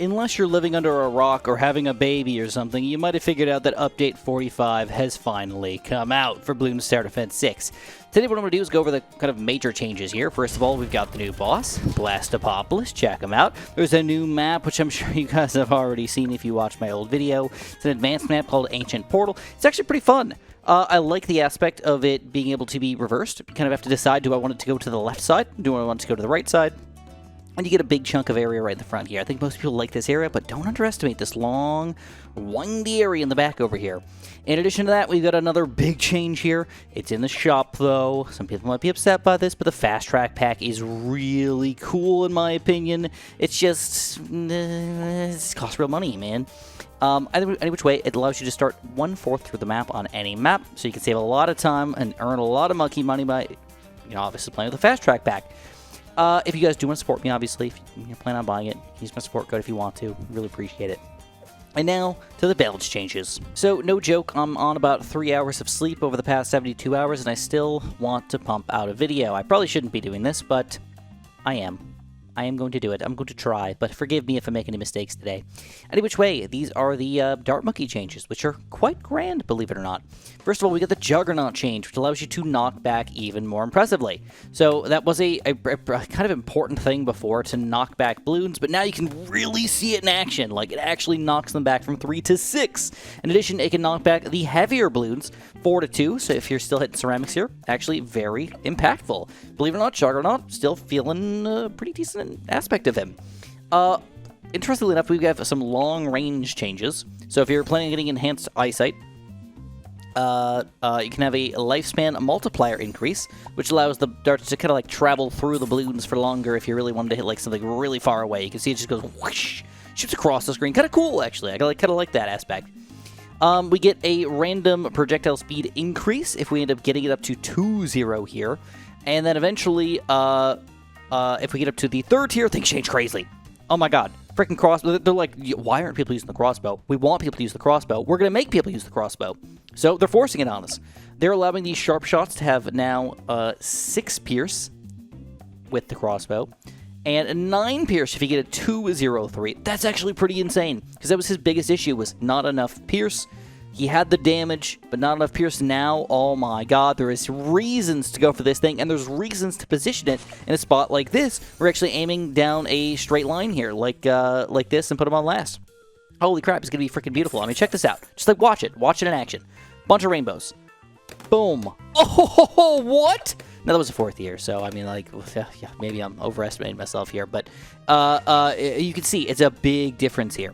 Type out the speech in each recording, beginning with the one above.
Unless you're living under a rock or having a baby or something, you might have figured out that Update 45 has finally come out for Bloons Tower Defense 6. Today what I'm going to do is go over the kind of major changes here. First of all, we've got the new boss, Blastopopolis. Check him out. There's a new map, which I'm sure you guys have already seen if you watched my old video. It's an advanced map called Ancient Portal. It's actually pretty fun. I like the aspect of it being able to be reversed. You kind of have to decide, do I want it to go to the left side? Do I want it to go to the right side? And you get a big chunk of area right in the front here. I think most people like this area, but don't underestimate this long, windy area in the back over here. In addition to that, we've got another big change here. It's in the shop, though. Some people might be upset by this, but the Fast Track Pack is really cool, in my opinion. It's just... it costs real money, man. Any which way, it allows you to start 1/4 through the map on any map, so you can save a lot of time and earn a lot of monkey money by, obviously playing with the Fast Track Pack. If you guys do want to support me, obviously, if you plan on buying it, use my support code if you want to. Really appreciate it. And now, to the balance changes. So, no joke, I'm on about 3 hours of sleep over the past 72 hours, and I still want to pump out a video. I probably shouldn't be doing this, but I am. I am going to do it. I'm going to try, but forgive me if I make any mistakes today. Any which way, these are the Dart Monkey changes, which are quite grand, believe it or not. First of all, we got the Juggernaut change, which allows you to knock back even more impressively. So that was a kind of important thing before, to knock back balloons, but now you can really see it in action. Like, it actually knocks them back from 3 to 6. In addition, it can knock back the heavier balloons 4 to 2, so if you're still hitting ceramics here, actually very impactful. Believe it or not, Juggernaut still feeling pretty decent aspect of him. Interestingly enough, we have some long-range changes. So if you're planning on getting enhanced eyesight, you can have a lifespan multiplier increase, which allows the darts to kind of like travel through the balloons for longer if you really wanted to hit like something really far away. You can see it just goes whoosh, shoots across the screen. Kind of cool, actually. I kind of like that aspect. We get a random projectile speed increase if we end up getting it up to 2-0 here. And then eventually, if we get up to the 3rd tier, things change crazily. Oh my god. Freaking crossbow. They're like, why aren't people using the crossbow? We want people to use the crossbow. We're going to make people use the crossbow. So they're forcing it on us. They're allowing these sharp shots to have now 6 pierce with the crossbow. And 9 pierce if you get a 2-0-3. That's actually pretty insane. Because that was his biggest issue, was not enough pierce. He had the damage, but not enough pierce. Now, oh my god, there is reasons to go for this thing, and there's reasons to position it in a spot like this. We're actually aiming down a straight line here, like this, and put him on last. Holy crap, it's going to be freaking beautiful. I mean, check this out. Just like, watch it. Watch it in action. Bunch of rainbows. Boom. Oh, what? Now, that was the 4th year, so, I mean, like, yeah, maybe I'm overestimating myself here, but you can see it's a big difference here.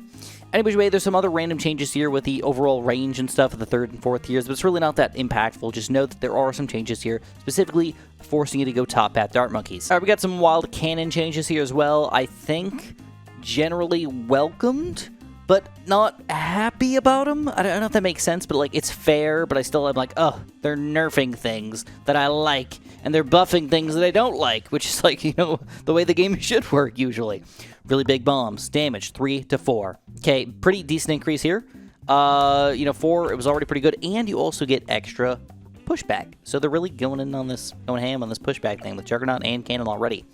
Anyway, there's some other random changes here with the overall range and stuff of the 3rd and 4th tiers, but it's really not that impactful. Just know that there are some changes here, specifically forcing you to go top path Dart Monkeys. All right, we got some wild cannon changes here as well. I think generally welcomed, but not happy about them. I don't know if that makes sense, but like, it's fair, but I still am like, oh, they're nerfing things that I like, and they're buffing things that I don't like, which is like, the way the game should work usually. Really big bombs. Damage, 3 to 4. Okay, pretty decent increase here. 4, it was already pretty good, and you also get extra pushback. So they're really going ham on this pushback thing with Juggernaut and Cannon already.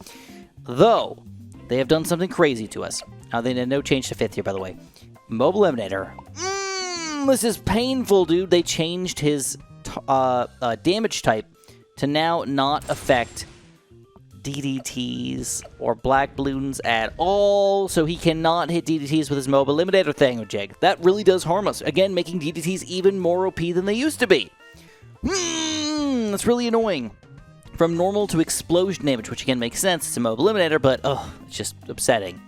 Though, they have done something crazy to us. They did no change to 5th here, by the way. Moab Eliminator. This is painful, dude. They changed his damage type to now not affect DDTs or black balloons at all, so he cannot hit DDTs with his Moab Eliminator thingamajig. That really does harm us. Again, making DDTs even more OP than they used to be. That's really annoying. From normal to explosion damage, which again makes sense. It's a Moab Eliminator, but it's just upsetting.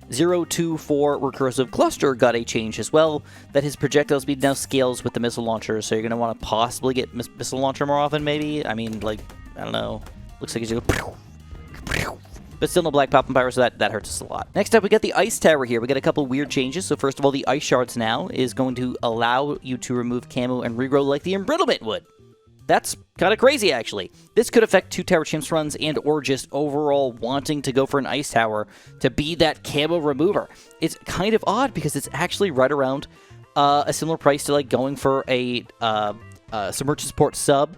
0-2-4 recursive cluster got a change as well, that his projectile speed now scales with the missile launcher, so you're going to want to possibly get missile launcher more often, maybe? I mean, like, I don't know. Looks like he's going to go... But still no black pop and pyro, so that hurts us a lot. Next up, we got the ice tower here. We got a couple weird changes. So first of all, the ice shards now is going to allow you to remove camo and regrow like the embrittlement would. That's kind of crazy, actually. This could affect 2 tower chimps runs and or just overall wanting to go for an ice tower to be that camo remover. It's kind of odd because it's actually right around a similar price to like going for a submerged support sub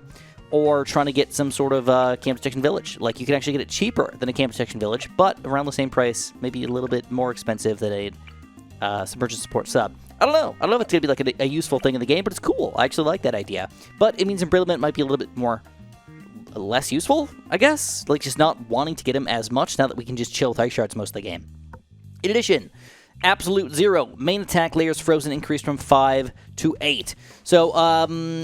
or trying to get some sort of camp protection village. Like, you can actually get it cheaper than a camp protection village, but around the same price, maybe a little bit more expensive than a submergence support sub. I don't know. I don't know if it's going to be like a useful thing in the game, but it's cool. I actually like that idea. But it means Embrittlement might be a little bit more less useful, I guess. Like, just not wanting to get him as much now that we can just chill with Ice Shards most of the game. In addition, Absolute Zero. Main attack layers frozen increased from 5 to 8. So,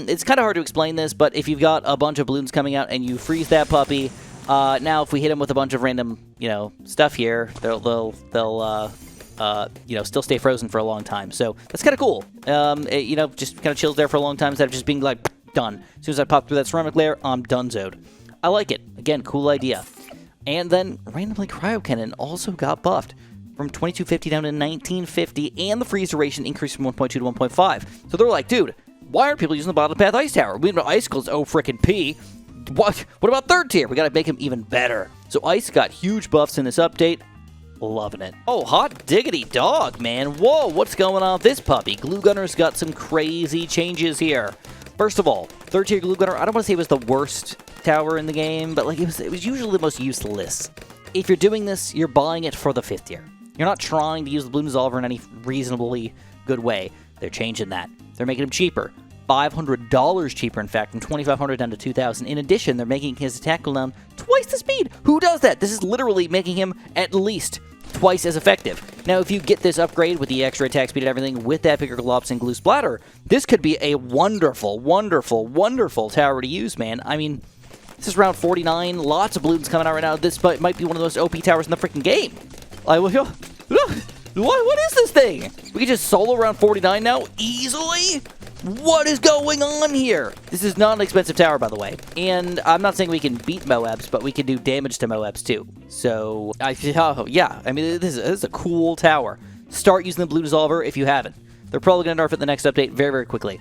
it's kind of hard to explain this, but if you've got a bunch of balloons coming out and you freeze that puppy, now if we hit him with a bunch of random, stuff here, they'll still stay frozen for a long time. So that's kind of cool. Just kind of chills there for a long time instead of just being like, done. As soon as I pop through that ceramic layer, I'm donezoed. I like it. Again, cool idea. And then randomly Cryo Cannon also got buffed from 2250 down to 1950, and the freeze duration increased from 1.2 to 1.5. So they're like, dude, why aren't people using the bottom path ice tower? We have icicles, oh frickin' P. What about third tier? We gotta make him even better. So ice got huge buffs in this update. Loving it. Oh, hot diggity dog, man. Whoa, what's going on with this puppy? Glue Gunner's got some crazy changes here. First of all, third tier Glue Gunner, I don't want to say it was the worst tower in the game, but like it was usually the most useless. If you're doing this, you're buying it for the 5th tier. You're not trying to use the Bloom Dissolver in any reasonably good way. They're changing that. They're making him cheaper. $500 cheaper, in fact, from $2,500 down to $2,000. In addition, they're making his attack cooldown twice the speed. Who does that? This is literally making him at least twice as effective. Now, if you get this upgrade with the extra attack speed and everything, with that bigger glops and glue splatter, this could be a wonderful, wonderful, wonderful tower to use, man. I mean, this is round 49. Lots of balloons coming out right now. This might be one of the most OP towers in the freaking game. What is this thing? We can just solo round 49 now easily? What is going on here? This is not an expensive tower, by the way. And I'm not saying we can beat Moabs, but we can do damage to Moabs, too. So, yeah. I mean, this is a cool tower. Start using the Blue Dissolver if you haven't. They're probably going to nerf it in the next update very, very quickly.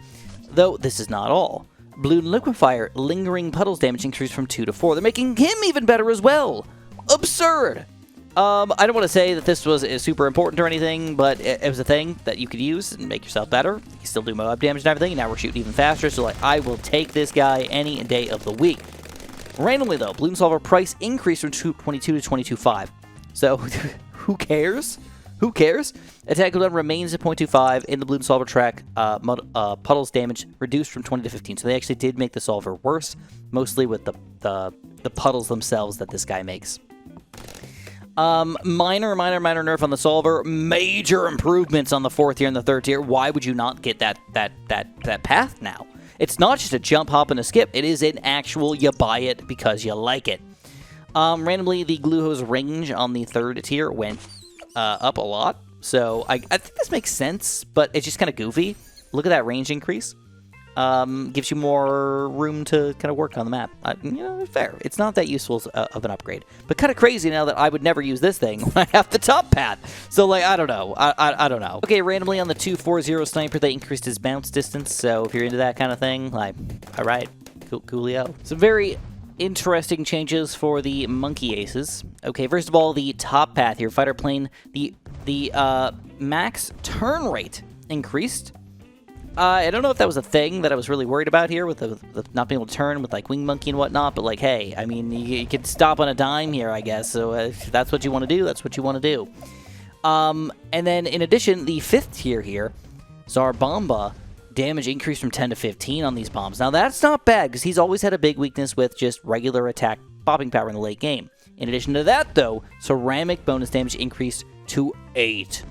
Though, this is not all. Balloon Liquefier, lingering puddles damage increased from 2 to 4. They're making him even better as well. Absurd. I don't want to say that this was super important or anything, but it was a thing that you could use and make yourself better. You can still do Moab damage and everything, and now we're shooting even faster, so like, I will take this guy any day of the week. Randomly, though, Bloom Solver price increased from 22 to 22.5. So, who cares? Who cares? Attack cooldown remains at 0.25 in the Bloom Solver track. Puddles damage reduced from 20 to 15. So they actually did make the solver worse, mostly with the puddles themselves that this guy makes. Minor nerf on the solver. Major improvements on the 4th tier and the 3rd tier. Why would you not get that path now? It's not just a jump, hop, and a skip. It is an actual you buy it because you like it. Randomly, the glue hose range on the 3rd tier went up a lot. So I think this makes sense, but it's just kind of goofy. Look at that range increase. Gives you more room to kind of work on the map. Fair. It's not that useful of an upgrade. But kind of crazy now that I would never use this thing when I have the top path. So, like, I don't know. I don't know. Okay, randomly on the 240 Sniper, they increased his bounce distance. So, if you're into that kind of thing, like, all right, coolio. Some very interesting changes for the Monkey Aces. Okay, first of all, the top path here, fighter plane, the max turn rate increased. I don't know if that was a thing that I was really worried about here with the not being able to turn with like Wing Monkey and whatnot, but like, hey, I mean, you could stop on a dime here, I guess, so if that's what you want to do, that's what you want to do. And then, in addition, the 5th tier here, Zarbomba, damage increased from 10 to 15 on these bombs. Now, that's not bad, because he's always had a big weakness with just regular attack popping power in the late game. In addition to that, though, ceramic bonus damage increased to 8.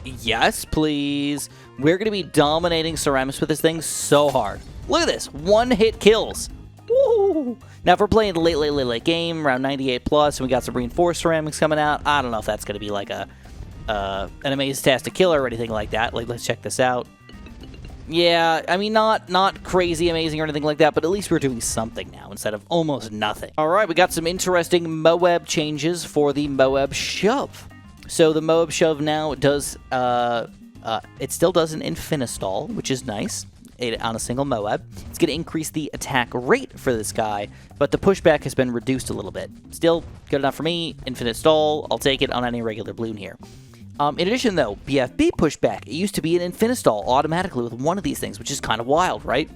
Yes, please. We're going to be dominating ceramics with this thing so hard. Look at this. One-hit kills. Woo! Now, if we're playing the late game, around 98 plus, and we got some reinforced ceramics coming out, I don't know if that's going to be like an Amaze-tastic killer or anything like that. Like, let's check this out. Yeah, I mean, not crazy amazing or anything like that, but at least we're doing something now instead of almost nothing. All right, we got some interesting Moab changes for the Moab Shove. So the Moab Shove now does, it still does an Infinistall, which is nice, on a single Moab. It's going to increase the attack rate for this guy, but the pushback has been reduced a little bit. Still good enough for me. Infinistall, I'll take it on any regular balloon here. In addition, though, BFB pushback. It used to be an Infinistall automatically with one of these things, which is kind of wild, right?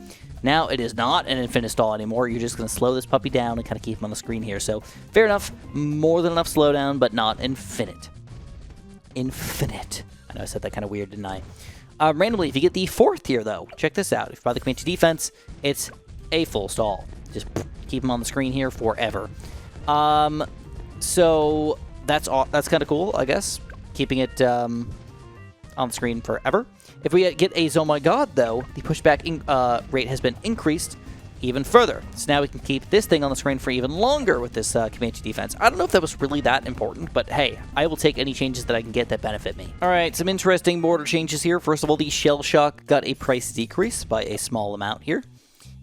Now it is not an infinite stall anymore. You're just going to slow this puppy down and kind of keep him on the screen here. So, fair enough. More than enough slowdown, but not infinite. Infinite. I know I said that kind of weird, didn't I? Randomly, if you get the 4th tier, though, check this out. If you buy the Comanche defense, it's a full stall. Just keep him on the screen here forever. So that's kind of cool, I guess. Keeping it on the screen forever. If we get a Oh My God, though, the pushback rate has been increased even further. So now we can keep this thing on the screen for even longer with this Comanche defense. I don't know if that was really that important, but hey, I will take any changes that I can get that benefit me. All right, some interesting Mortar changes here. First of all, the Shell Shock got a price decrease by a small amount here.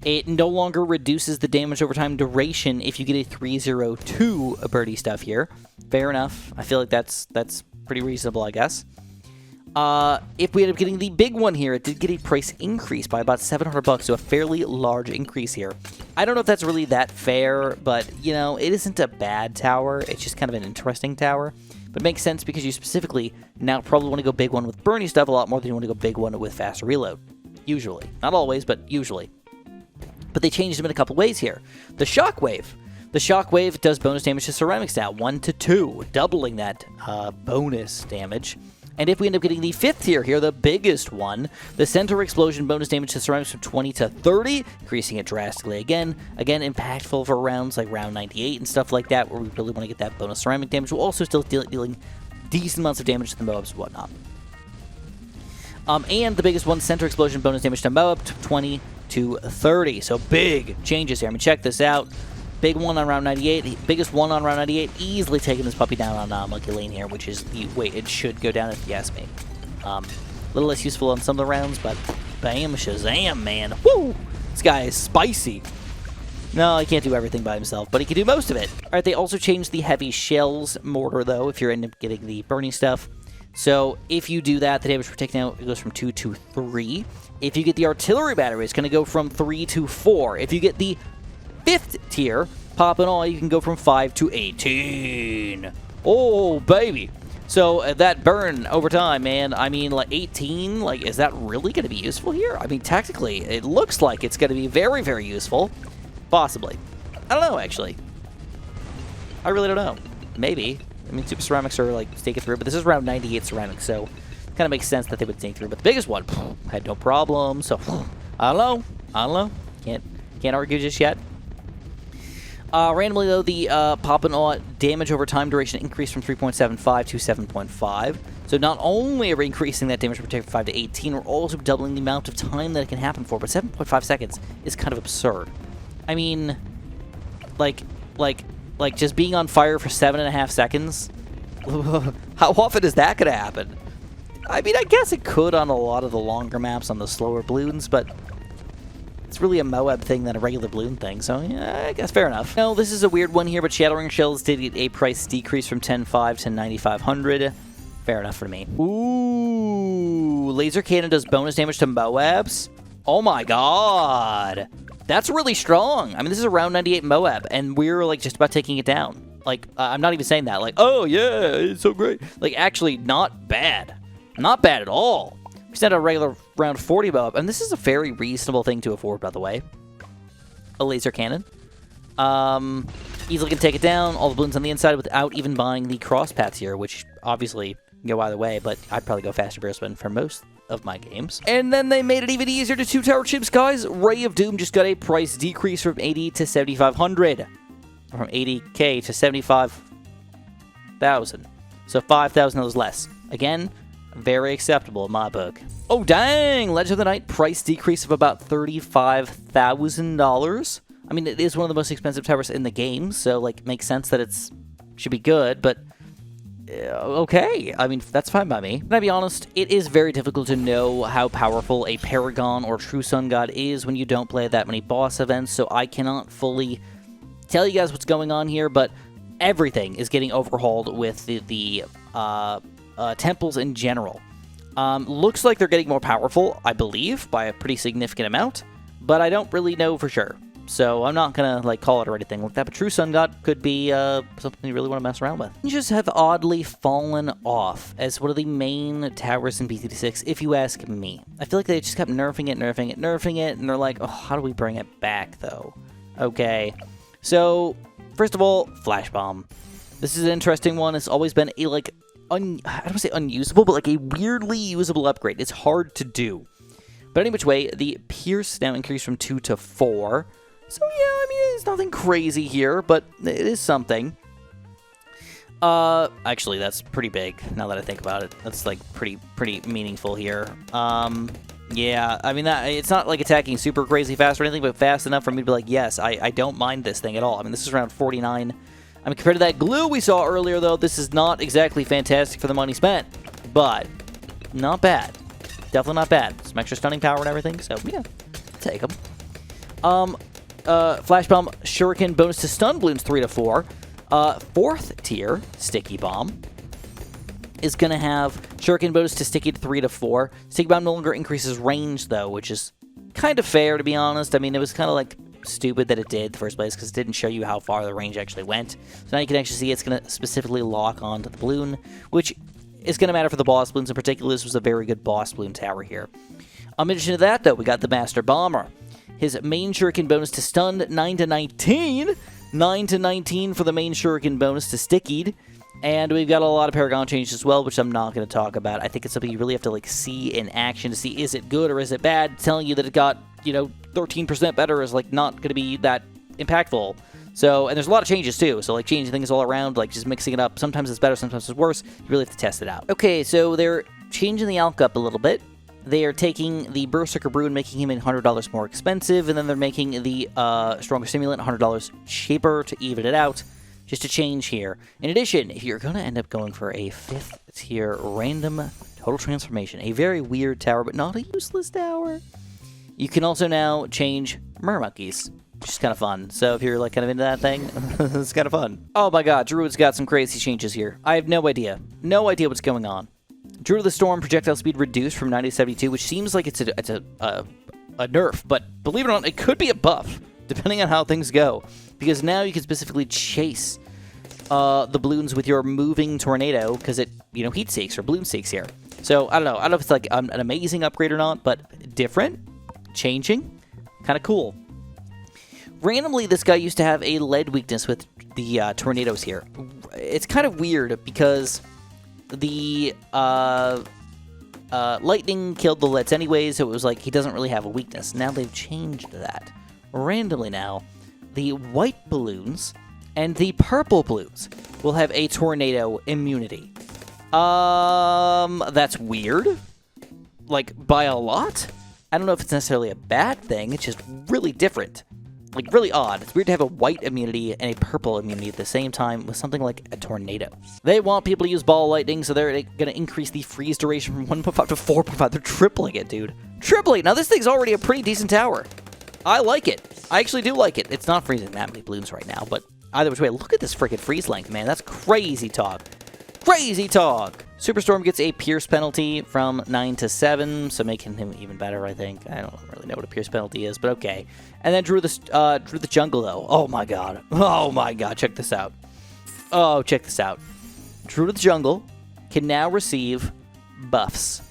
It no longer reduces the damage over time duration if you get a 302 birdie stuff here. Fair enough. I feel like that's pretty reasonable, I guess. If we end up getting the big one here, it did get a price increase by about $700, so a fairly large increase here. I don't know if that's really that fair, but, you know, it isn't a bad tower. It's just kind of an interesting tower. But it makes sense because you specifically now probably want to go big one with Bernie stuff a lot more than you want to go big one with faster reload. Usually. Not always, but usually. But they changed them in a couple ways here. The Shockwave. The Shockwave does bonus damage to ceramics now, 1 to 2, doubling that bonus damage. And if we end up getting the 5th tier here, the biggest one, the Center Explosion bonus damage to ceramics from 20 to 30, increasing it drastically again. Again, impactful for rounds like round 98 and stuff like that, where we really want to get that bonus ceramic damage, while also still dealing decent amounts of damage to the Moabs and whatnot. And the biggest one, Center Explosion bonus damage to Moab, 20 to 30. So big changes here. I mean, check this out. Big one on round 98, the biggest one on round 98, easily taking this puppy down on Monkey Lane here, which is the way it should go down if you ask me. A little less useful on some of the rounds, but bam, shazam, man. Woo! This guy is spicy. No, he can't do everything by himself, but he can do most of it. All right, they also changed the Heavy Shells Mortar, though, if you're end up getting the burning stuff. So if you do that, the damage per tick now it goes from 2 to 3. If you get the Artillery Battery, it's going to go from 3 to 4. If you get the 5th tier, pop and all, you can go from 5 to 18. Oh, baby. So that burn over time, man, I mean, like 18, like, is that really going to be useful here? I mean, tactically, it looks like it's going to be very, very useful. Possibly. I don't know, actually. I really don't know. Maybe. I mean, Super Ceramics are, like, staking through, but this is round 98 Ceramics, so it kind of makes sense that they would stake through. But the biggest one, had no problem, so I don't know. Can't argue just yet. Randomly, though, the Pop and Awe damage over time duration increased from 3.75 to 7.5. So not only are we increasing that damage from 5 to 18, we're also doubling the amount of time that it can happen for. But 7.5 seconds is kind of absurd. I mean, like just being on fire for 7.5 seconds? How often is that going to happen? I mean, I guess it could on a lot of the longer maps on the slower balloons, but it's really a Moab thing than a regular balloon thing, so yeah, I guess fair enough. No, this is a weird one here, but Shattering Shells did get a price decrease from 10.5 to 9,500. Fair enough for me. Ooh, Laser Cannon does bonus damage to Moabs? Oh my god. That's really strong. I mean, this is a round 98 Moab, and we're, like, just about taking it down. Like, I'm not even saying that. Like, oh, yeah, it's so great. Like, actually, not bad. Not bad at all. We sent a regular round 40 Moab, and this is a very reasonable thing to afford, by the way. A laser cannon. Easily can take it down, all the balloons on the inside without even buying the cross paths here, which obviously can go either way, but I'd probably go faster barrel spin for most of my games. And then they made it even easier to 2-tower chips, guys. Ray of Doom just got a price decrease from 80 to 7,500. From 80k to 75,000. So 5,000 less. Again, very acceptable in my book. Oh, dang! Legend of the Night price decrease of about $35,000. I mean, it is one of the most expensive towers in the game, so, like, makes sense that it's should be good, but okay. I mean, that's fine by me. But I'll be honest, it is very difficult to know how powerful a Paragon or True Sun God is when you don't play that many boss events, so I cannot fully tell you guys what's going on here, but everything is getting overhauled with the temples in general. Looks like they're getting more powerful, I believe, by a pretty significant amount, but I don't really know for sure. So I'm not gonna like call it or anything like that, but True Sun God could be something you really want to mess around with. Ninjas have oddly fallen off as one of the main towers in BTD6, if you ask me. I feel like they just kept nerfing it, and they're like, oh, how do we bring it back though? Okay, so first of all, Flash Bomb. This is an interesting one. It's always been a like I don't want to say unusable, but like a weirdly usable upgrade. It's hard to do. But any which way, the Pierce now increased from 2 to 4. So yeah, I mean, it's nothing crazy here, but it is something. Actually, that's pretty big, now that I think about it. That's, like, pretty meaningful here. Yeah, I mean, it's not, like, attacking super crazy fast or anything, but fast enough for me to be like, yes, I don't mind this thing at all. I mean, this is around 49. I mean, compared to that glue we saw earlier, though, this is not exactly fantastic for the money spent. But, not bad. Definitely not bad. Some extra stunning power and everything, so, yeah, take them. Flash Bomb, Shuriken, bonus to stun balloons 3 to 4. 4th tier, Sticky Bomb, is going to have Shuriken bonus to Sticky 3 to 4. Sticky Bomb no longer increases range, though, which is kind of fair, to be honest. I mean, it was kind of, like, stupid that it did in the first place, because it didn't show you how far the range actually went. So now you can actually see it's going to specifically lock onto the balloon, which is going to matter for the boss balloons in particular. This was a very good boss balloon tower here. In addition to that, though, we got the Master Bomber. His main Shuriken bonus to stunned, 9 to 19. 9 to 19 for the main Shuriken bonus to stickied. And we've got a lot of Paragon changes as well, which I'm not going to talk about. I think it's something you really have to like see in action to see, is it good or is it bad? Telling you that it got, 13% better is like not going to be that impactful. So, and there's a lot of changes too. So like changing things all around, like just mixing it up. Sometimes it's better, sometimes it's worse. You really have to test it out. Okay, so they're changing the Alch up a little bit. They are taking the Berserker Brew and making him $100 more expensive, and then they're making the Stronger Stimulant $100 cheaper to even it out. Just a change here. In addition, if you're going to end up going for a 5th tier random total transformation, a very weird tower, but not a useless tower, you can also now change Mermonkeys, which is kind of fun. So if you're like kind of into that thing, it's kind of fun. Oh my god, Druid's got some crazy changes here. I have no idea. No idea what's going on. Druid of the Storm projectile speed reduced from 90 to 72, which seems like it's a nerf, but believe it or not, it could be a buff, depending on how things go. Because now you can specifically chase the balloons with your moving tornado, because it, heat seeks or balloon seeks here. So, I don't know. I don't know if it's like an amazing upgrade or not, but different, changing, kind of cool. Randomly, this guy used to have a lead weakness with the tornadoes here. It's kind of weird, because the lightning killed the leads anyways, so it was like he doesn't really have a weakness. Now they've changed that. Randomly now, the white balloons and the purple balloons will have a tornado immunity. That's weird. Like, by a lot? I don't know if it's necessarily a bad thing, it's just really different. Like, really odd. It's weird to have a white immunity and a purple immunity at the same time with something like a tornado. They want people to use ball lightning, so they're going to increase the freeze duration from 1.5 to 4.5. They're tripling it, dude. Tripling! Now, this thing's already a pretty decent tower. I like it. I actually do like it. It's not freezing that many balloons right now, but either which way, look at this freaking freeze length, man. That's crazy talk. Crazy talk! Superstorm gets a Pierce penalty from 9 to 7, so making him even better, I think. I don't really know what a Pierce penalty is, but okay. And then Drew the Jungle, though. Oh, my God. Oh, my God. Check this out. Oh, check this out. Druid of the Jungle can now receive buffs.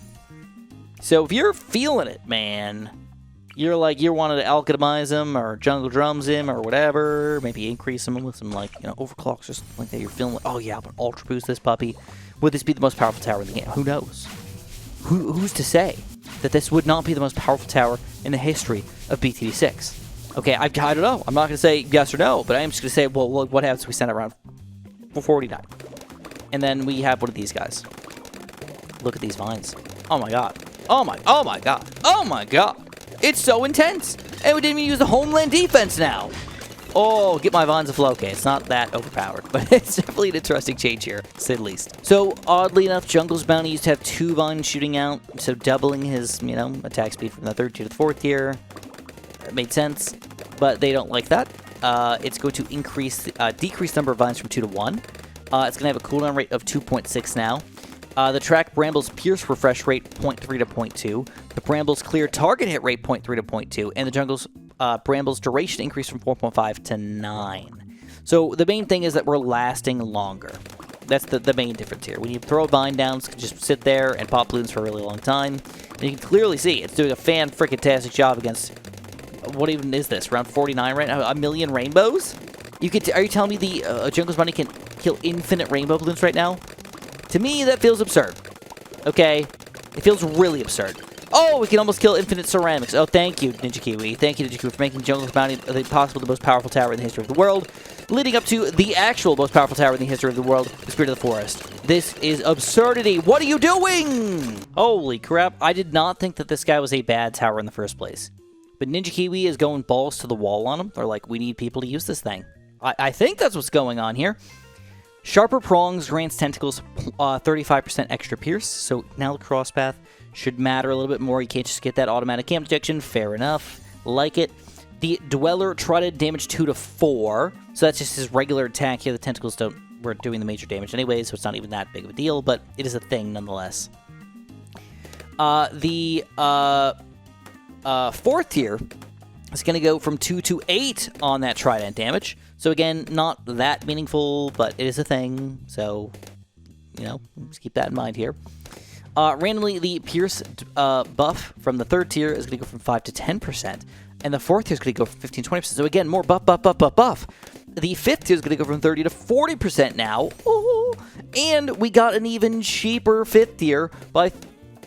So if you're feeling it, man, you're like, you wanted to alchemize him or jungle drums him or whatever, maybe increase him with some, like, overclocks or something like that. You're feeling like, oh, yeah, I'm going to ultra boost this puppy. Would this be the most powerful tower in the game? Who knows? Who's to say that this would not be the most powerful tower in the history of BTD6? Okay, I don't know. I'm not going to say yes or no, but I am just going to say, well, what happens if we send it around 49? And then we have one of these guys. Look at these vines. Oh, my God. Oh, my God. Oh, my God. It's so intense. And we didn't even use the homeland defense now. Oh, get my vines afloat. Okay, it's not that overpowered, but it's definitely an interesting change here, to say the least. So, oddly enough, Jungle's Bounty used to have 2 vines shooting out, so doubling his, attack speed from the 3rd tier to the 4th tier. It made sense, but they don't like that. It's going to decrease the number of vines from 2 to 1. It's going to have a cooldown rate of 2.6 now. The track Bramble's Pierce refresh rate 0.3 to 0.2. The Bramble's clear target hit rate 0.3 to 0.2. And the Jungle's Bramble's duration increased from 4.5 to 9. So the main thing is that we're lasting longer. That's the main difference here. When you throw a vine down, it's just sit there and pop balloons for a really long time. And you can clearly see it's doing a fan-frickin-tastic job against... What even is this? Around 49 right now? A million rainbows? Are you telling me the Jungle's Money can kill infinite rainbow balloons right now? To me, that feels absurd. Okay? It feels really absurd. Oh, we can almost kill infinite ceramics. Oh, thank you, Ninja Kiwi. Thank you, Ninja Kiwi, for making Jungle's Bounty possible the most powerful tower in the history of the world. Leading up to the actual most powerful tower in the history of the world, the Spirit of the Forest. This is absurdity. What are you doing? Holy crap. I did not think that this guy was a bad tower in the first place. But Ninja Kiwi is going balls to the wall on him. They're like, we need people to use this thing. I think that's what's going on here. Sharper Prongs grants Tentacles 35% extra pierce. So now the crosspath should matter a little bit more. You can't just get that automatic camp detection. Fair enough. Like it. The Dweller trotted damage 2 to 4. So that's just his regular attack here. The Tentacles weren't doing the major damage anyway, so it's not even that big of a deal, but it is a thing nonetheless. The fourth tier is going to go from 2 to 8 on that Trident damage. So again, not that meaningful, but it is a thing. So, you know, just keep that in mind here. Randomly, the Pierce buff from the third tier is going to go from 5 to 10%. And the fourth tier is going to go from 15 to 20%. So again, more buff. The fifth tier is going to go from 30 to 40% now. Ooh. And we got an even cheaper fifth tier by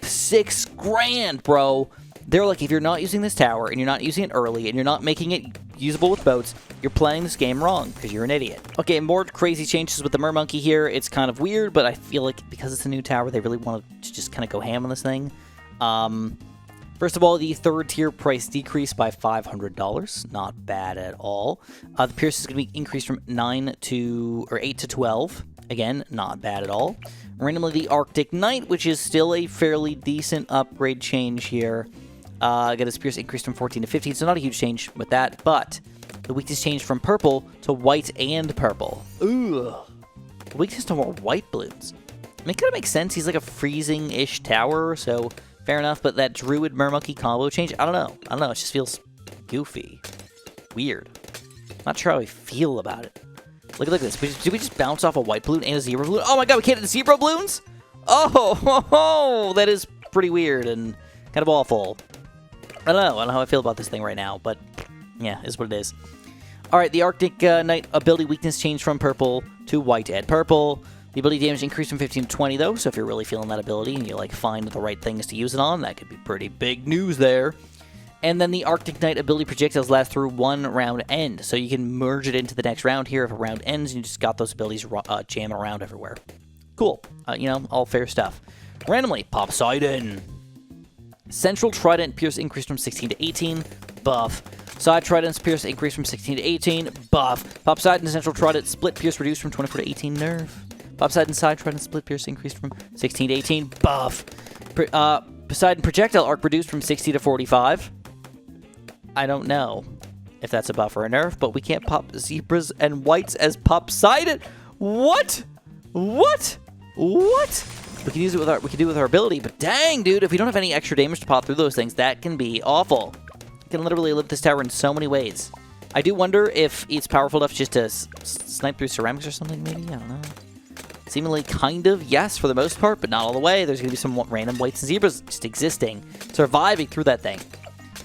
6 grand, bro. They're like, if you're not using this tower, and you're not using it early, and you're not making it usable with boats, you're playing this game wrong, because you're an idiot. Okay, more crazy changes with the Mermonkey here. It's kind of weird, but I feel like because it's a new tower, they really want to just kind of go ham on this thing. First of all, the third tier price decreased by $500. Not bad at all. The Pierce is going to be increased from 8 to 12. Again, not bad at all. Randomly, the Arctic Knight, which is still a fairly decent upgrade change here. Got his Pierce increased from 14 to 15, so not a huge change with that. But the weakness changed from purple to white and purple. Ooh. The weakness to more white balloons. I mean, it kind of makes sense. He's like a freezing-ish tower, so fair enough. But that Druid Mermonkey combo change, I don't know. It just feels goofy. Weird. Not sure how I feel about it. Look at this. Did we just bounce off a white balloon and a zebra balloon? Oh my god, we can't hit the zebra balloons? Oh, that is pretty weird and kind of awful. I don't know how I feel about this thing right now, but yeah, is what it is. Alright, the Arctic Knight ability weakness changed from purple to white and purple. The ability damage increased from 15 to 20, though, so if you're really feeling that ability and you like find the right things to use it on, that could be pretty big news there. And then the Arctic Knight ability projectiles last through one round end, so you can merge it into the next round here if a round ends, and you just got those abilities jamming around everywhere. Cool. You know, all fair stuff. Randomly, Popseidon. Central Trident Pierce increased from 16 to 18, buff. Side Trident's Pierce increased from 16 to 18, buff. Popseidon Central Trident Split Pierce reduced from 24 to 18, nerf. Popseidon Side Trident Split Pierce increased from 16 to 18, buff. Poseidon Projectile Arc reduced from 60 to 45. I don't know if that's a buff or a nerf, but we can't pop zebras and whites as Popseidon. What? We can use it with our ability, but dang, dude, if we don't have any extra damage to pop through those things, that can be awful. You can literally live this tower in so many ways. I do wonder if it's powerful enough just to snipe through ceramics or something, maybe? I don't know. Seemingly kind of, yes, for the most part, but not all the way. There's going to be some random whites and zebras just existing, surviving through that thing.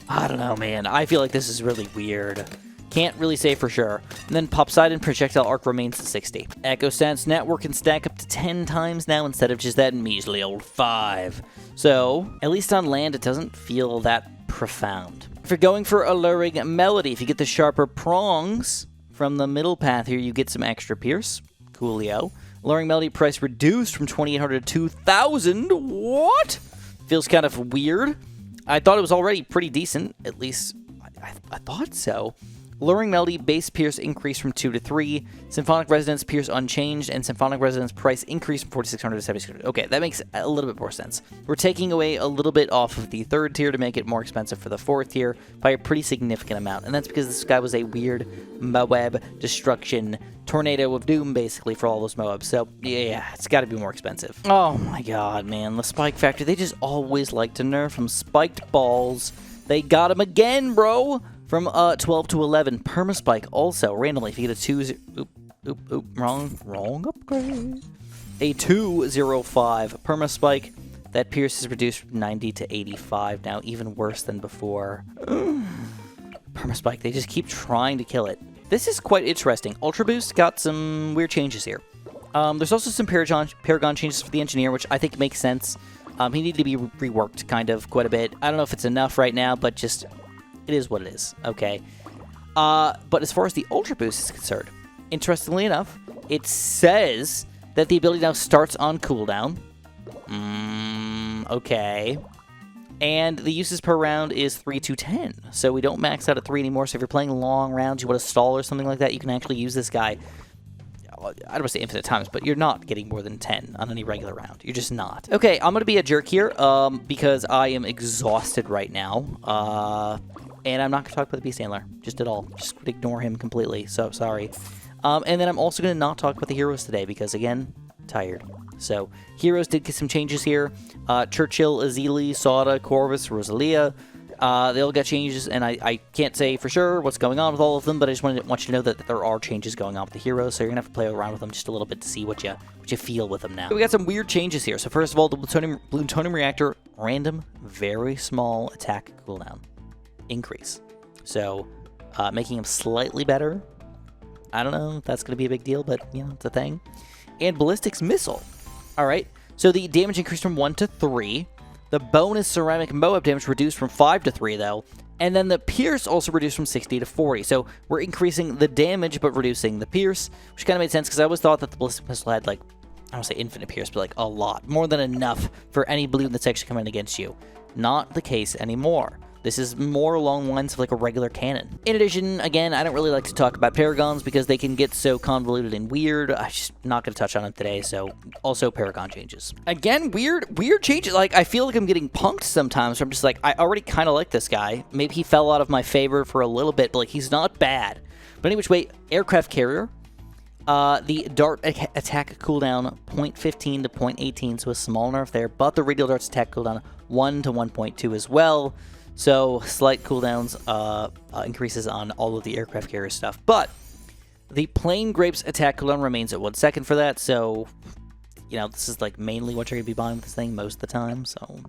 I don't know, man. I feel like this is really weird. Can't really say for sure. And then Popseidon Projectile Arc remains at 60. Echo Sense Network can stack up to 10 times now instead of just that measly old 5. So, at least on land, it doesn't feel that profound. If you're going for Alluring Melody, if you get the Sharper Prongs from the middle path here, you get some extra pierce. Coolio. Alluring Melody price reduced from 2,800 to 2,000. What? Feels kind of weird. I thought it was already pretty decent. At least, I thought so. Alluring Melody base Pierce increased from 2 to 3. Symphonic Resonance Pierce unchanged, and Symphonic Resonance price increased from 4,600 to 7,600. Okay, that makes a little bit more sense. We're taking away a little bit off of the third tier to make it more expensive for the fourth tier by a pretty significant amount, and that's because this guy was a weird Moab destruction tornado of doom, basically, for all those Moabs. So, yeah, it's got to be more expensive. Oh my god, man. The Spike Factory, they just always like to nerf them. Spiked balls. They got him again, bro. From 12 to 11, Permaspike also, randomly, if you get a 2... wrong upgrade. A 205 Permaspike. That Pierce is reduced from 90 to 85 now, even worse than before. Permaspike, they just keep trying to kill it. This is quite interesting. Ultra Boost got some weird changes here. There's also some Paragon changes for the Engineer, which I think makes sense. He needed to be reworked kind of quite a bit. I don't know if it's enough right now, but just, it is what it is, okay? But as far as the Ultra Boost is concerned, interestingly enough, it says that the ability now starts on cooldown. Okay. And the uses per round is 3 to 10. So we don't max out at 3 anymore. So if you're playing long rounds, you want to stall or something like that, you can actually use this guy, I don't want to say infinite times, but you're not getting more than 10 on any regular round. You're just not. Okay, I'm going to be a jerk here because I am exhausted right now. And I'm not going to talk about the Beast Handler, just at all. Just ignore him completely. So sorry. And then I'm also going to not talk about the heroes today because, again, tired. So, heroes did get some changes here. Churchill, Azili, Sauda, Corvus, Rosalia. They all got changes, and I can't say for sure what's going on with all of them, but I just want you to know that there are changes going on with the heroes, so you're going to have to play around with them just a little bit to see what you feel with them now. So we got some weird changes here. So first of all, the Plutonium Reactor, random, very small attack cooldown increase. So, making him slightly better. I don't know if that's going to be a big deal, but, you know, it's a thing. And Ballistics Missile. Alright, so the damage increased from 1 to 3. The bonus ceramic Moab damage reduced from 5 to 3, though. And then the Pierce also reduced from 60 to 40. So we're increasing the damage, but reducing the Pierce, which kind of made sense, because I always thought that the Ballistic Missile had, like, I don't say infinite Pierce, but, like, a lot. More than enough for any balloon that's actually coming against you. Not the case anymore. This is more along the lines of like a regular cannon. In addition, again, I don't really like to talk about Paragons because they can get so convoluted and weird. I'm just not going to touch on it today, so also Paragon changes. Again, weird changes. Like, I feel like I'm getting punked sometimes, so I'm just like, I already kind of like this guy. Maybe he fell out of my favor for a little bit, but like, he's not bad. But anyway, Aircraft Carrier. The dart attack cooldown 0.15 to 0.18, so a small nerf there, but the radial dart's attack cooldown 1 to 1.2 as well. So, slight cooldowns increases on all of the aircraft carrier stuff. But, the Plain Grapes attack cooldown remains at 1 second for that, so, you know, this is, like, mainly what you're going to be buying with this thing most of the time, so,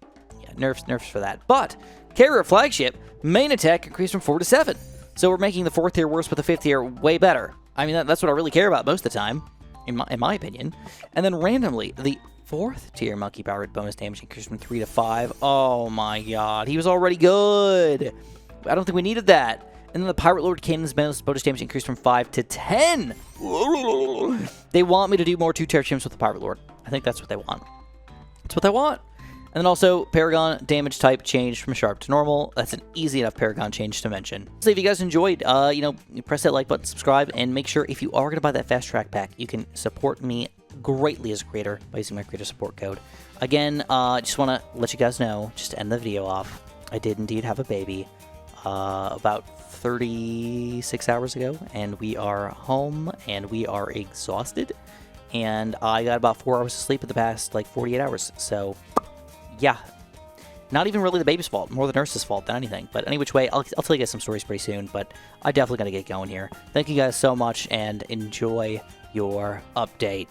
yeah, nerfs for that. But, Carrier Flagship, main attack increased from 4 to 7. So, we're making the 4th tier worse, but the 5th tier way better. I mean, that's what I really care about most of the time, in my opinion. And then, randomly, the 4th tier monkey powered bonus damage increased from 3 to 5. Oh my god, he was already good. I don't think we needed that. And then the Pirate Lord Cannon's bonus damage increased from 5 to 10. They want me to do more 2-tier chimps with the Pirate Lord. I think that's what they want. That's what they want. And then also, Paragon damage type changed from sharp to normal. That's an easy enough Paragon change to mention. So if you guys enjoyed, you know, press that like button, subscribe, and make sure if you are going to buy that fast track pack, you can support me greatly as a creator by using my creator support code. Again, just want to let you guys know, just to end the video off, I did indeed have a baby about 36 hours ago, and we are home, and we are exhausted, and I got about 4 hours of sleep in the past, like, 48 hours, so, yeah. Not even really the baby's fault, more the nurse's fault than anything. But any which way, I'll tell you guys some stories pretty soon, but I definitely got to get going here. Thank you guys so much, and enjoy your update.